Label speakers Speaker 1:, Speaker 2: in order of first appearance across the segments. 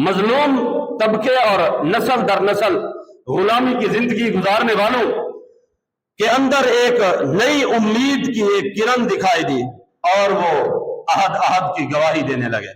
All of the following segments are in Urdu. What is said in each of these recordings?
Speaker 1: مظلوم طبقے اور نسل در نسل غلامی کی زندگی گزارنے والوں کے اندر ایک نئی امید کی ایک کرن دکھائی دی اور وہ عہد کی گواہی دینے لگے،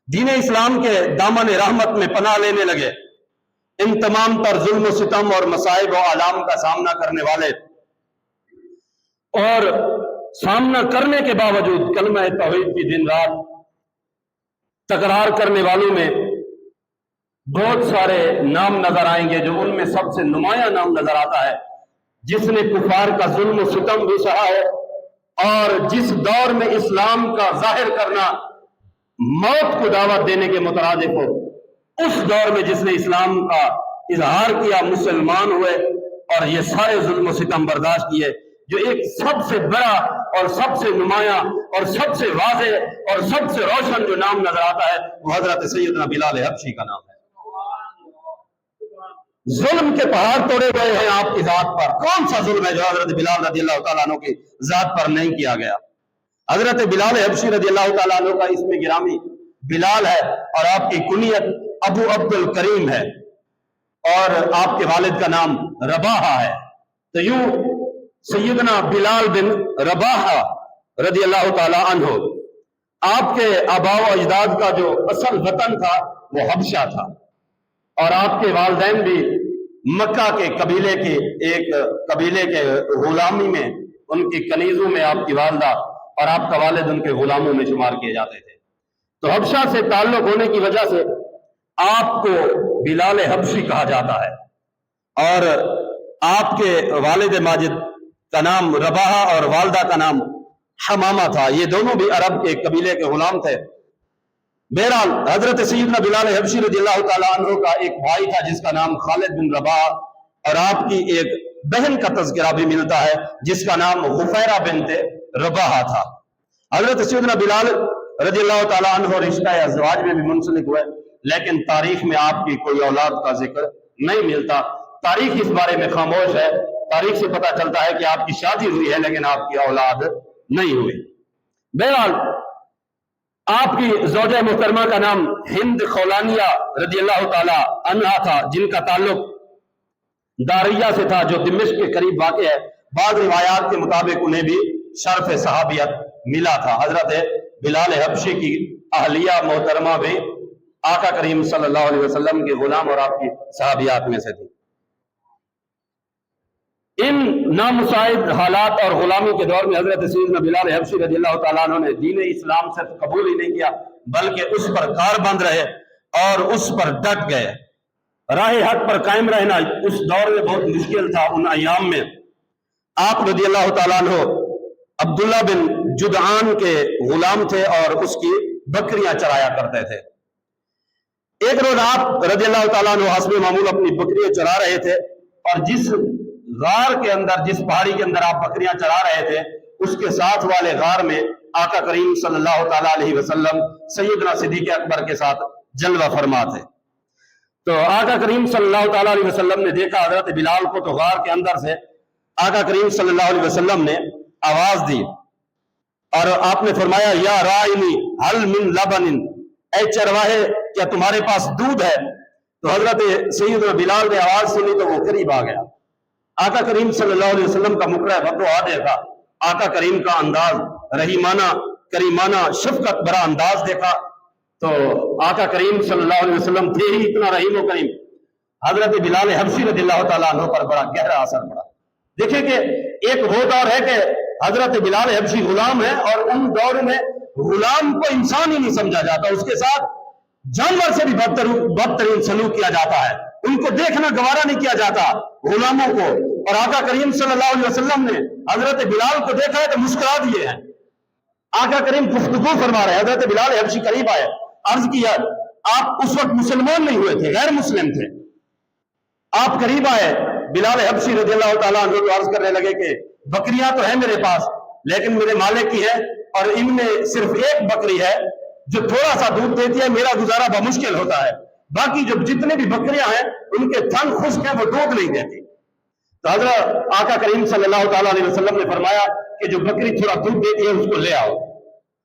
Speaker 1: دین اسلام کے دامن رحمت میں پناہ لینے لگے۔ ان تمام تر ظلم و ستم اور مصائب و آلام کا سامنا کرنے والے اور سامنا کرنے کے باوجود کلمہ توحید کی دن رات تکرار کرنے والوں میں بہت سارے نام نظر آئیں گے، جو ان میں سب سے نمایاں نام نظر آتا ہے جس نے کفار کا ظلم و ستم بھی سہا ہے، اور جس دور میں اسلام کا ظاہر کرنا موت کو دعوت دینے کے مترادف ہو، اس دور میں جس نے اسلام کا اظہار کیا، مسلمان ہوئے اور یہ سارے ظلم و ستم برداشت کیے۔ جو ایک سب سے بڑا اور سب سے نمایاں اور سب سے واضح اور سب سے روشن جو نام نظر آتا ہے وہ حضرت سیدنا بلال حبشی کا نام ہے۔ ظلم کے پہاڑ توڑے گئے ہیں آپ کی ذات پر۔ کون سا ظلم ہے جو حضرت بلال رضی اللہ تعالیٰ عنہ کی ذات پر نہیں کیا گیا؟ حضرت بلال حبشی رضی اللہ تعالیٰ عنہ کا اسم گرامی بلال ہے اور آپ کی کنیت ابو عبد الکریم ہے اور آپ کے والد کا نام رباحہ ہے۔ تو یوں سیدنا بلال بن رباحہ رضی اللہ تعالیٰ عنہ، آپ کے آباء و اجداد کا جو اصل وطن تھا وہ حبشہ تھا، اور آپ کے والدین بھی مکہ کے قبیلے کے غلامی میں، ان کی کنیزوں میں آپ کی والدہ اور آپ کا والد ان کے غلاموں میں شمار کیے جاتے تھے۔ تو حبشہ سے تعلق ہونے کی وجہ سے آپ کو بلال حبشی کہا جاتا ہے، اور آپ کے والد ماجد کا نام رباحہ اور والدہ کا نام حمامہ تھا۔ یہ دونوں بھی عرب کے قبیلے کے غلام تھے۔ بہرحال حضرت سیدنا بلال حبشی رضی اللہ تعالیٰ عنہ کا ایک بھائی تھا جس کا نام خالد بن رباح، اور آپ کی ایک بہن کا تذکرہ بھی ملتا ہے جس کا نام غفیرہ بنت رباح تھا۔ حضرت سیدنا بلال رضی اللہ تعالیٰ عنہ رشتہ ازواج میں بھی منسلک ہوئے، لیکن تاریخ میں آپ کی کوئی اولاد کا ذکر نہیں ملتا۔ تاریخ اس بارے میں خاموش ہے۔ تاریخ سے پتہ چلتا ہے کہ آپ کی شادی ہوئی ہے لیکن آپ کی اولاد نہیں ہوئی۔ بہرحال آپ کی زوجہ محترمہ کا نام ہند خولانیہ رضی اللہ تعالی عنہا تھا، جن کا تعلق داریہ سے تھا جو دمشق کے قریب واقع ہے۔ بعض روایات کے مطابق انہیں بھی شرف صحابیت ملا تھا۔ حضرت بلال حبشی کی اہلیہ محترمہ بھی آقا کریم صلی اللہ علیہ وسلم کے غلام اور آپ کی صحابیات میں سے تھی۔ ان نامساعد حالات اور غلامی کے دور میں حضرت سیدنا بلال حبشی رضی اللہ تعالیٰ عنہ نے دین اسلام صرف قبول ہی نہیں کیا بلکہ اس پر کار بند رہے اور اس پر ڈٹ گئے۔ راہ حق پر قائم رہنا اس دور میں بہت مشکل تھا۔ ان ایام میں آپ رضی اللہ تعالیٰ عنہ عبداللہ بن جدعان کے غلام تھے اور اس کی بکریاں چرایا کرتے تھے۔ ایک روز آپ رضی اللہ تعالیٰ عنہ حسب معمول اپنی بکریاں چرا رہے تھے، اور جس غار کے اندر، جس پہاڑی کے اندر آپ بکریاں چرا رہے تھے، اس کے ساتھ والے غار میں آقا کریم صلی اللہ تعالیٰ علیہ وسلم سیدنا صدیق اکبر کے ساتھ جلوہ فرما تھے۔ تو آقا کریم صلی اللہ تعالیٰ علیہ وسلم نے دیکھا حضرت بلال کو، تو غار کے اندر سے آقا کریم صلی اللہ علیہ وسلم نے آواز دی اور آپ نے فرمایا یا رائنی حل من لبن، اے چرواہے کیا تمہارے پاس دودھ ہے؟ تو حضرت سیدنا بلال نے آواز سنی تو وہ قریب آ گیا۔ آقا کریم صلی اللہ علیہ وسلم کا مقرہ بدعا دیکھا، آقا کریم کا انداز رحیمانہ کریمانہ شفقت بھرا انداز دیکھا، تو آقا کریم صلی اللہ علیہ وسلم تھے ہی اتنا رحیم و کریم، حضرت بلال حبشی رضی اللہ تعالیٰ عنہ پر بڑا گہرا اثر پڑا۔ دیکھیں کہ ایک وہ دور ہے کہ حضرت بلال حبشی غلام ہے، اور ان دور میں غلام کو انسان ہی نہیں سمجھا جاتا، اس کے ساتھ جانور سے بھی بدترین سلوک کیا جاتا ہے، ان کو دیکھنا گوارا نہیں کیا جاتا غلاموں کو۔ اور آقا کریم صلی اللہ علیہ وسلم نے حضرت بلال کو دیکھا ہے تو مسکرا دیے ہیں۔ آقا کریم گفتگو فرما رہے ہیں، حضرت بلال حبشی قریب آئے، عرض کیا آپ اس وقت مسلمان نہیں ہوئے تھے، غیر مسلم تھے، آپ قریب آئے۔ بلال حبشی رضی اللہ تعالیٰ عنہ کو عرض کرنے لگے کہ بکریاں تو ہیں میرے پاس لیکن میرے مالک کی ہے، اور ان میں صرف ایک بکری ہے جو تھوڑا سا دودھ دیتی ہے، میرا گزارا بمشکل ہوتا ہے، باقی جو جتنے بھی بکریاں ہیں ان کے تھن خشک ہیں، وہ دودھ نہیں دیتی۔ تو حضرت آقا کریم صلی اللہ تعالیٰ علیہ وسلم نے فرمایا کہ جو بکری تھوڑا دودھ دیتی ہے اس کو لے آؤ۔